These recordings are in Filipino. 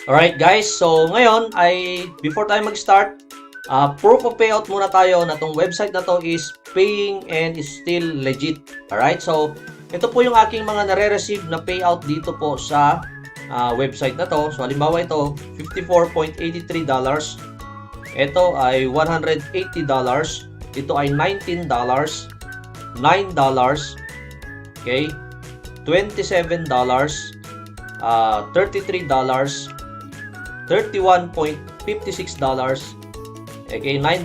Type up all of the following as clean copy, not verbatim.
Alright guys, so ngayon ay before tayo mag-start, proof of payout muna tayo na tong website na to is paying and is still legit. Alright, so ito po yung aking mga nare-receive na payout dito po sa website na to. So halimbawa ito, $54.83. Ito ay $180. Ito ay $19. $9. Okay? $27. $33. $31.56. Okay, $9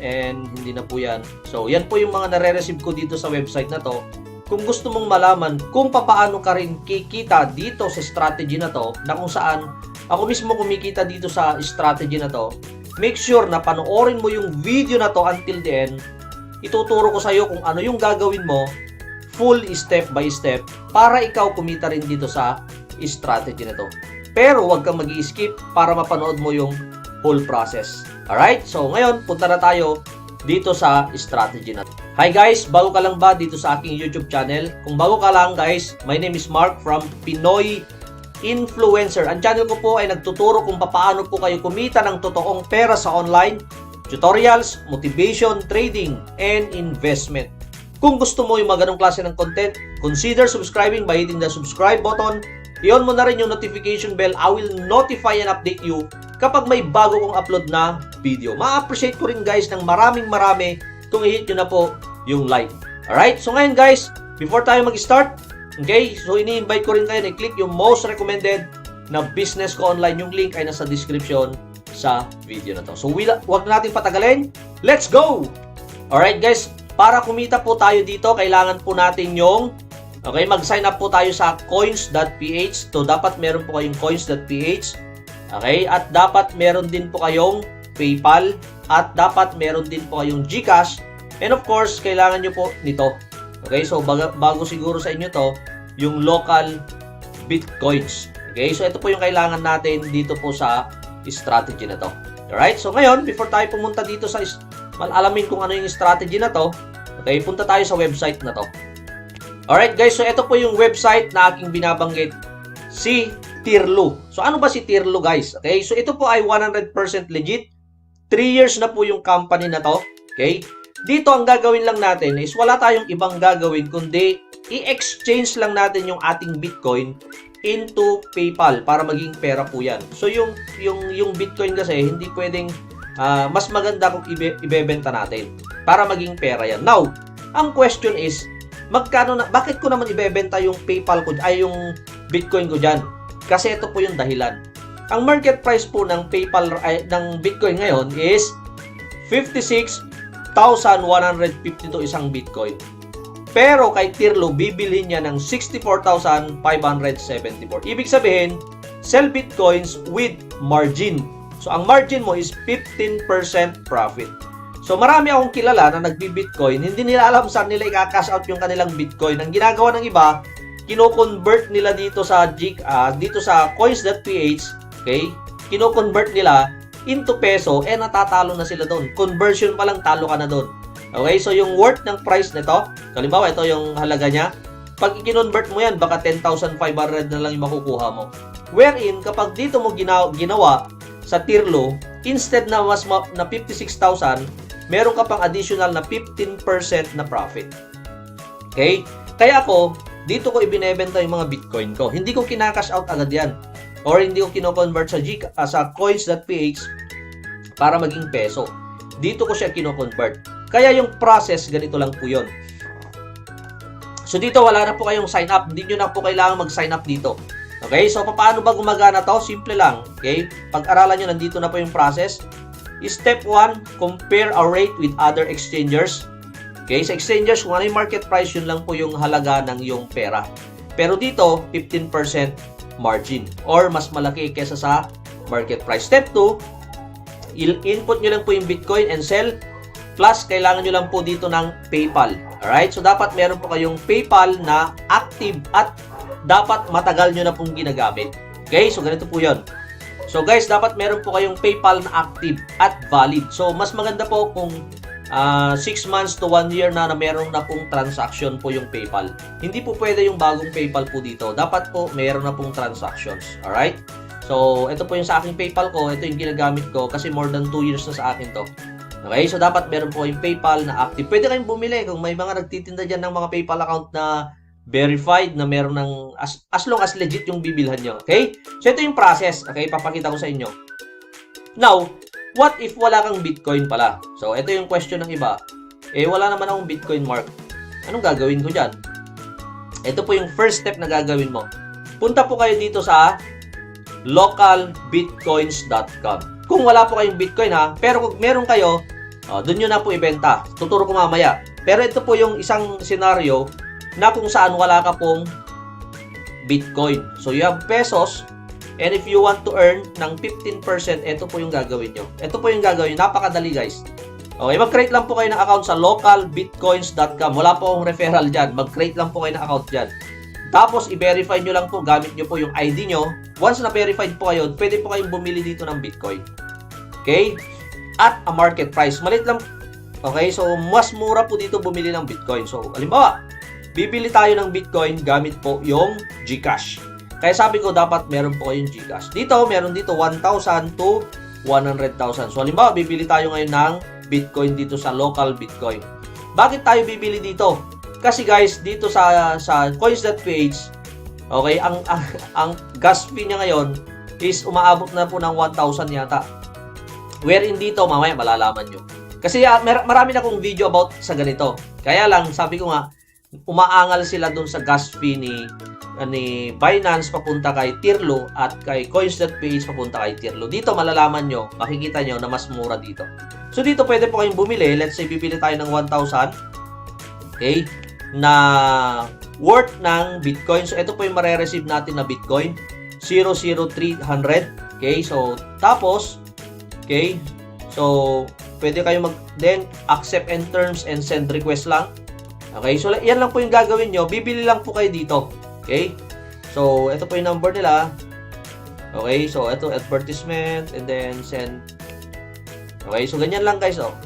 and hindi na po yan. So, yan po yung mga nare-receive ko dito sa website na to. Kung gusto mong malaman kung papaano ka rin kikita dito sa strategy na to, na kung saan ako mismo kumikita dito sa strategy na to, make sure na panoorin mo yung video na to until the end. Ituturo ko sa iyo kung ano yung gagawin mo, full step by step, para ikaw kumita rin dito sa strategy na to. Pero huwag kang mag-i-skip para mapanood mo yung whole process. Alright? So, ngayon, punta na tayo dito sa strategy na to. Hi guys! Bago ka lang ba dito sa aking YouTube channel? Kung bago ka lang guys, my name is Mark from Pinoy Influencer. Ang channel ko po ay nagtuturo kung paano po kayo kumita ng totoong pera sa online, tutorials, motivation, trading, and investment. Kung gusto mo yung mga ganong klase ng content, consider subscribing by hitting the subscribe button. I-on mo na rin yung notification bell. I will notify and update you kapag may bago kong upload na video. Ma-appreciate ko rin guys ng marami kung i-hit nyo na po yung like. Alright? So ngayon guys, before tayo mag-start, okay, so ini-invite ko rin kayo na i-click yung most recommended na business ko online. Yung link ay nasa description sa video na to. So wag natin patagalin. Let's go! Alright guys, para kumita po tayo dito, kailangan po natin yung mag-sign up po tayo sa coins.ph. So, dapat meron po kayong coins.ph. Okay? At dapat meron din po kayong PayPal. At dapat meron din po kayong GCash. And of course, kailangan nyo po nito. Okay? So, bago siguro sa inyo to, yung local Bitcoins. Okay? So, ito po yung kailangan natin dito po sa strategy na to. Alright? So, ngayon, before tayo pumunta dito sa alamin kung ano yung strategy na to, okay, punta tayo sa website na to. Alright guys, so ito po yung website na aking binabanggit, si Tirlu. So ano ba si Tirlu guys? Okay, so ito po ay 100% legit. 3 years na po yung company na to. Okay, dito ang gagawin lang natin is wala tayong ibang gagawin kundi i-exchange lang natin yung ating Bitcoin into PayPal para maging pera po yan. So yung Bitcoin kasi hindi pwedeng mas maganda kung ibebenta natin para maging pera yan. Now, ang question is, bakit ko naman ibebenta yung PayPal ko, ay yung Bitcoin ko dyan? Kasi ito po yung dahilan. Ang market price po ng PayPal, ng Bitcoin ngayon is 56,152 isang Bitcoin. Pero kay Tirlu, bibili niya ng 64,574. Ibig sabihin, sell Bitcoins with margin. So, ang margin mo is 15% profit. So, marami akong kilala na nagbi-Bitcoin, hindi nila alam saan nila i-cash out yung kanilang Bitcoin. Ang ginagawa ng iba, kino-convert nila dito sa coins.ph, okay? Kino-convert nila into peso, natatalo na sila doon. Conversion pa lang, talo ka na doon. Okay, so yung worth ng price nito, halimbawa ito yung halaga niya, pag i-convert mo yan, baka 10,500 na lang yung makukuha mo. Wherein, kapag dito mo ginawa sa Tirlu, instead na na 56,000, meron ka pang additional na 15% na profit. Okay? Kaya ako, dito ko ibinebenta yung mga Bitcoin ko. Hindi ko kinakash out agad yan. Or hindi ko kino-convert sa coins.ph para maging peso. Dito ko siya kino-convert. Kaya yung process, ganito lang po yun. So dito, wala na po kayong sign up. Hindi nyo na po kailangan mag-sign up dito. Okay? So, paano ba gumagana to? Simple lang. Okay? Pag-aralan nyo, nandito na po yung process. Step 1, compare our rate with other exchangers. Okay, sa exchangers, kung ano yung market price, yun lang po yung halaga ng iyong pera. Pero dito, 15% margin or mas malaki kesa sa market price. Step 2, input nyo lang po yung Bitcoin and sell. Plus, kailangan nyo lang po dito ng PayPal. Alright, so dapat meron po kayong PayPal na active at dapat matagal nyo na pong ginagamit. Okay, so ganito po yun. So guys, dapat meron po kayong PayPal na active at valid. So mas maganda po kung 6 months to 1 year na meron na pong transaction po yung PayPal. Hindi po pwede yung bagong PayPal po dito. Dapat po meron na pong transactions. Alright? So, ito po yung sa aking PayPal ko. Ito yung ginagamit ko kasi more than 2 years na sa akin to. Okay, so dapat meron po yung PayPal na active. Pwede kayong bumili kung may mga nagtitinda dyan ng mga PayPal account na verified na meron ng as long as legit yung bibilhan nyo. Okay? So, ito yung process. Okay, papakita ko sa inyo. Now, what if wala kang Bitcoin pala? So, ito yung question ng iba. Eh, wala naman akong Bitcoin, Mark. Anong gagawin ko dyan? Ito po yung first step na gagawin mo. Punta po kayo dito sa localbitcoins.com. Kung wala po kayong Bitcoin ha, pero kung meron kayo, doon nyo na po ibenta. Tuturo ko mamaya. Pero ito po yung isang scenario na kung saan wala ka pong Bitcoin. So, you have pesos, and if you want to earn ng 15%, ito po yung gagawin nyo. Ito po yung gagawin. Napakadali, guys. Okay, mag-create lang po kayo ng account sa localbitcoins.com. Wala po akong referral dyan. Mag-create lang po kayo ng account dyan. Tapos, i-verify nyo lang po, gamit nyo po yung ID nyo. Once na verified po kayo, pwede po kayong bumili dito ng Bitcoin. Okay? At a market price. Malit lang. Okay? So, mas mura po dito bumili ng Bitcoin. So, halimbawa, bibili tayo ng Bitcoin gamit po yung GCash. Kaya sabi ko, dapat meron po kayong GCash. Dito, meron dito 1,000 to 100,000. So, halimbawa, bibili tayo ngayon ng Bitcoin dito sa local Bitcoin. Bakit tayo bibili dito? Kasi guys, dito sa coins.ph, okay, ang gas fee niya ngayon is umaabot na po ng 1,000 yata. Wherein dito, mamaya malalaman nyo. Kasi marami na akong video about sa ganito. Kaya lang, sabi ko nga, umaangal sila dun sa gas fee ni Binance papunta kay Tirlo at kay coins.ph papunta kay Tirlo. Dito malalaman nyo, makikita nyo na mas mura dito. So dito pwede po kayong bumili. Let's say bibili tayo ng 1,000. Okay? Na worth ng Bitcoin. So ito po yung mare-receive natin na Bitcoin. 00300. Okay? So tapos, okay? So pwede kayo then accept and terms and send request lang. Okay? So yan lang po yung gagawin nyo. Bibili lang po kayo dito. Okay? So ito po yung number nila. Okay? So ito advertisement and then send. Okay? So ganyan lang guys, oh.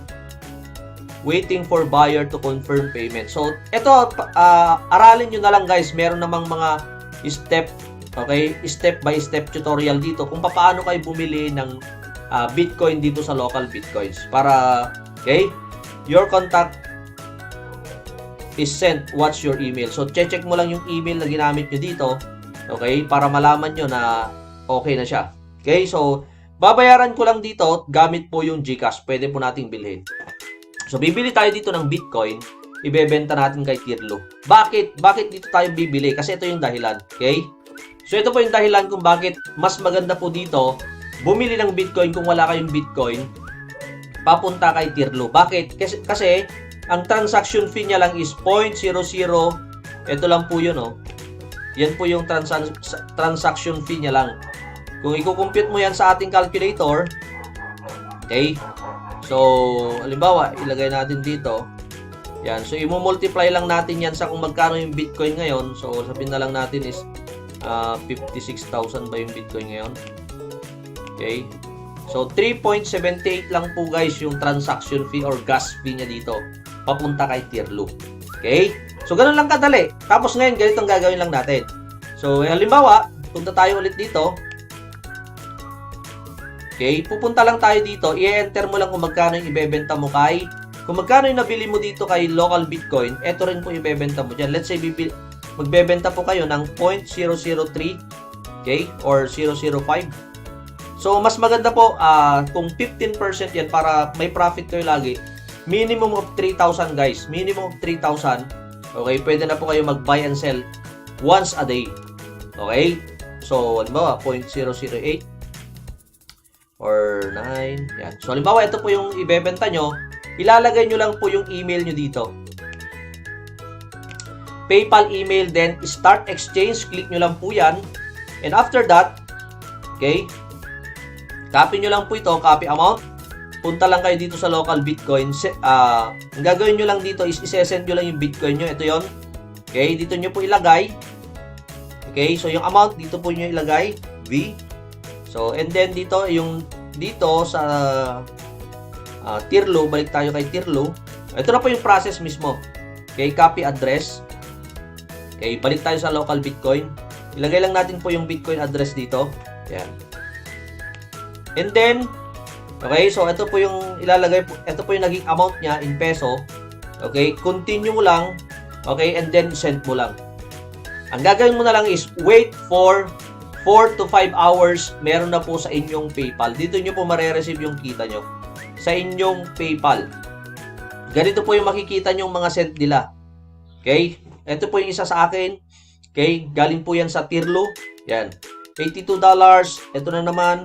Waiting for buyer to confirm payment. So, ito, aralin nyo na lang guys. Meron namang mga step, okay, step by step tutorial dito kung paano kayo bumili ng Bitcoin dito sa local Bitcoins. Para, okay, your contact is sent. What's your email? So, check mo lang yung email na ginamit nyo dito, okay, para malaman nyo na okay na siya. Okay, so, babayaran ko lang dito gamit po yung GCash. Pwede po nating bilhin. So, bibili tayo dito ng Bitcoin, ibebenta natin kay Tirlo. Bakit? Bakit dito tayo bibili? Kasi ito yung dahilan. Okay? So, ito po yung dahilan kung bakit mas maganda po dito bumili ng Bitcoin kung wala kayong Bitcoin, papunta kay Tirlo. Bakit? Kasi ang transaction fee niya lang is 0.00. Ito lang po yun, oh. Yan po yung transaction fee niya lang. Kung i-compute mo yan sa ating calculator, okay? So, halimbawa, ilagay natin dito. Yan. So, i-multiply lang natin yan sa kung magkano yung Bitcoin ngayon. So, sabihin na lang natin is 56,000 ba yung Bitcoin ngayon. Okay. So, 3.78 lang po guys yung transaction fee or gas fee niya dito. Papunta kay Tirlo. Okay. So, ganun lang kadali. Tapos ngayon, ganito ang gagawin lang natin. So, halimbawa, punta tayo ulit dito. Okay, pupunta lang tayo dito, i-enter mo lang kung magkano yung ibebenta mo kung magkano yung nabili mo dito kay local Bitcoin, eto rin po ibebenta mo dyan. Let's say, magbebenta po kayo ng 0.003, okay, or 005. So, mas maganda po, kung 15% yan para may profit kayo lagi, minimum of 3,000 guys, minimum of 3,000, okay, pwede na po kayo mag-buy and sell once a day. Okay, so, halimbawa, 0.008, or 9. Yan. So, halimbawa, ito po yung ibebenta nyo. Ilalagay nyo lang po yung email nyo dito. PayPal email, then start exchange. Click nyo lang po yan. And after that, okay, copy nyo lang po ito, copy amount. Punta lang kayo dito sa local Bitcoin. Ang gagawin nyo lang dito is isesend nyo lang yung Bitcoin nyo. Ito yon. Okay, dito nyo po ilagay. Okay, so yung amount, dito po nyo ilagay. V. So, and then dito sa Tirlo, balik tayo kay Tirlo. Ito na po yung process mismo. Okay, copy address. Okay, balik tayo sa local Bitcoin. Ilagay lang natin po yung Bitcoin address dito. Ayan. And then, okay, so ito po yung ilalagay, ito po yung naging amount niya in peso. Okay, continue mo lang. Okay, and then send mo lang. Ang gagawin mo na lang is wait for 4 to 5 hours, meron na po sa inyong PayPal. Dito nyo po mare-receive yung kita nyo sa inyong PayPal. Ganito po yung makikita nyong mga sent nila. Okay? Ito po yung isa sa akin. Okay? Galing po yan sa Tirlo. Yan. $82. Ito na naman.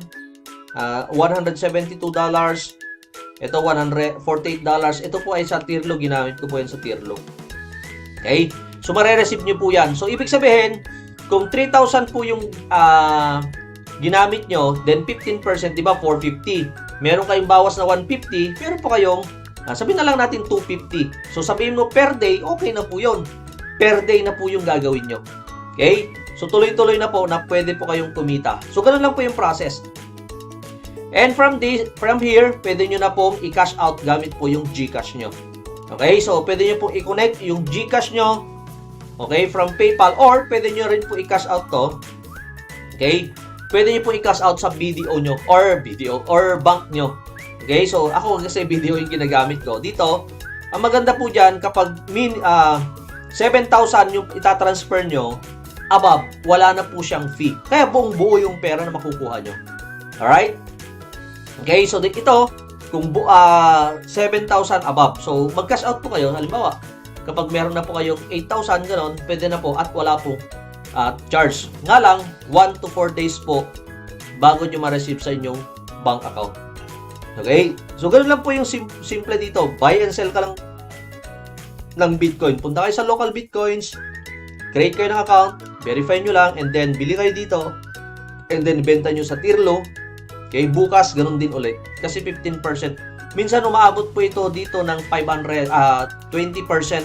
$172. Ito, $148. Ito po ay sa Tirlo. Ginamit ko po yan sa Tirlo. Okay? So, mare-receive nyo po yan. So, ibig sabihin, kung 3,000 po yung ginamit nyo, then 15%, di ba, 450. Meron kayong bawas na 150, meron po kayong, sabihin na lang natin 250. So, sabihin mo per day, okay na po yun. Per day na po yung gagawin nyo. Okay? So, tuloy-tuloy na po na pwede po kayong kumita. So, ganun lang po yung process. And from here, pwede nyo na pong i-cash out gamit po yung GCash nyo. Okay? So, pwede nyo pong i-connect yung GCash nyo, okay, from PayPal, or pwede nyo rin po i-cash out to. Okay? Pwede nyo po i-cash out sa BDO nyo, or bank nyo. Okay? So, ako kasi BDO yung ginagamit ko. Dito, ang maganda po dyan, kapag 7,000 yung itatransfer nyo, above, wala na po siyang fee. Kaya buong buo yung pera na makukuha nyo. Alright? Okay, so ito, kung 7,000 above. So, mag-cash out po kayo. Halimbawa, kapag meron na po kayong 8,000, gano'n, pwede na po at wala po charge. Nga lang, 1 to 4 days po bago nyo ma-receive sa inyong bank account. Okay? So, gano'n lang po yung simple dito. Buy and sell ka lang ng Bitcoin. Punta kayo sa local Bitcoins, create kayo ng account, verify nyo lang, and then bili kayo dito, and then benta nyo sa Tirlo. Okay, bukas, ganun din ulit. Kasi 15%. Minsan umaabot po ito dito ng 20%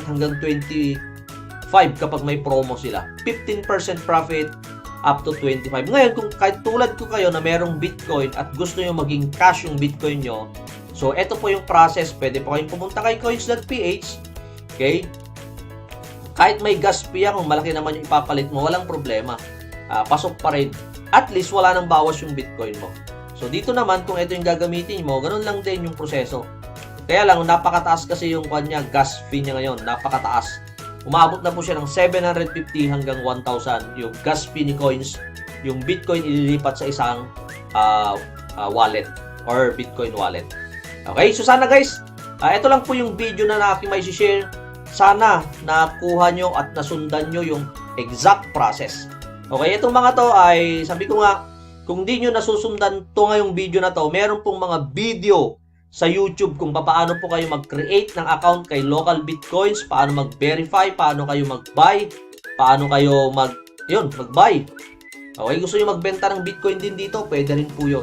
hanggang 25% kapag may promo sila. 15% profit up to 25%. Ngayon, kung kahit tulad ko kayo na merong Bitcoin at gusto nyo maging cash yung Bitcoin nyo, so ito po yung process. Pwede po kayong pumunta kay coins.ph. Okay? Kahit may gas fee kung malaki naman yung ipapalit mo, walang problema. Pasok pa rin. At least wala nang bawas yung Bitcoin mo. So, dito naman, kung ito yung gagamitin mo, ganun lang din yung proseso. Kaya lang, napakataas kasi yung kanya gas fee niya ngayon. Napakataas. Umabot na po siya ng 750 hanggang 1,000 yung gas fee ni coins. Yung Bitcoin ililipat sa isang wallet or Bitcoin wallet. Okay? So, sana guys, ito lang po yung video na aking may share. Sana nakuha nyo at nasundan nyo yung exact process. Okay? Itong mga to ay, sabi ko nga, kung di nyo nasusundan to ngayong video na to, meron pong mga video sa YouTube kung paano po kayo mag-create ng account kay local Bitcoins, paano mag-verify, paano kayo mag-buy, paano kayo mag-buy. Okay, gusto nyo magbenta ng Bitcoin din dito, pwede rin po yun.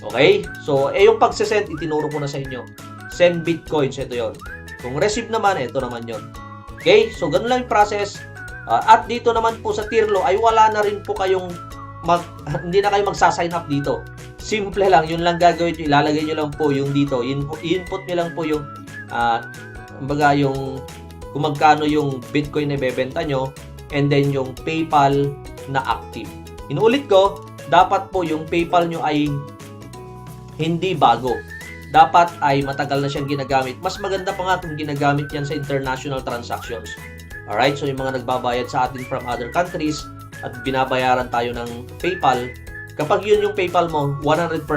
Okay, so yung pagsesend, itinuro ko na sa inyo. Send Bitcoins, ito yon. Kung receive naman, ito naman yon. Okay, so ganun lang yung process. At dito naman po sa Tirlo, ay wala na rin po kayong hindi na kayo magsa-sign up dito. Simple lang, yun lang gagawin nyo. Ilalagay nyo lang po yung dito. I-input nyo lang po yung kumbaga yung kung magkano yung Bitcoin na ibebenta nyo, and then yung PayPal na active. Inuulit ko, dapat po yung PayPal nyo ay hindi bago. Dapat ay matagal na siyang ginagamit. Mas maganda pa nga kung ginagamit yan sa international transactions. Alright, so yung mga nagbabayad sa atin from other countries, at binabayaran tayo ng PayPal, kapag yun yung PayPal mo, 100%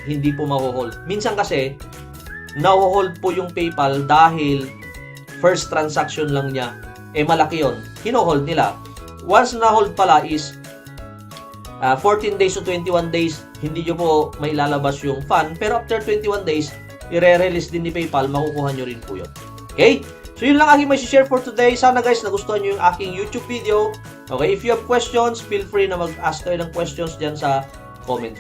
hindi po maho-hold. Minsan kasi, naho-hold po yung PayPal dahil first transaction lang niya, malaki yun. Hino-hold nila. Once na-hold pala is 14 days to 21 days, hindi nyo po may lalabas yung fund. Pero after 21 days, i-re-release din ni PayPal, makukuha nyo rin po yun. Okay? So yun lang aking may share for today. Sana guys, nagustuhan nyo yung aking YouTube video. Okay, if you have questions, feel free na mag-ask kayo ng questions dyan sa comment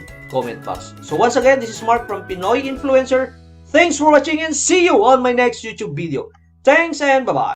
box. So once again, this is Mark from Pinoy Influencer. Thanks for watching and see you on my next YouTube video. Thanks and bye-bye.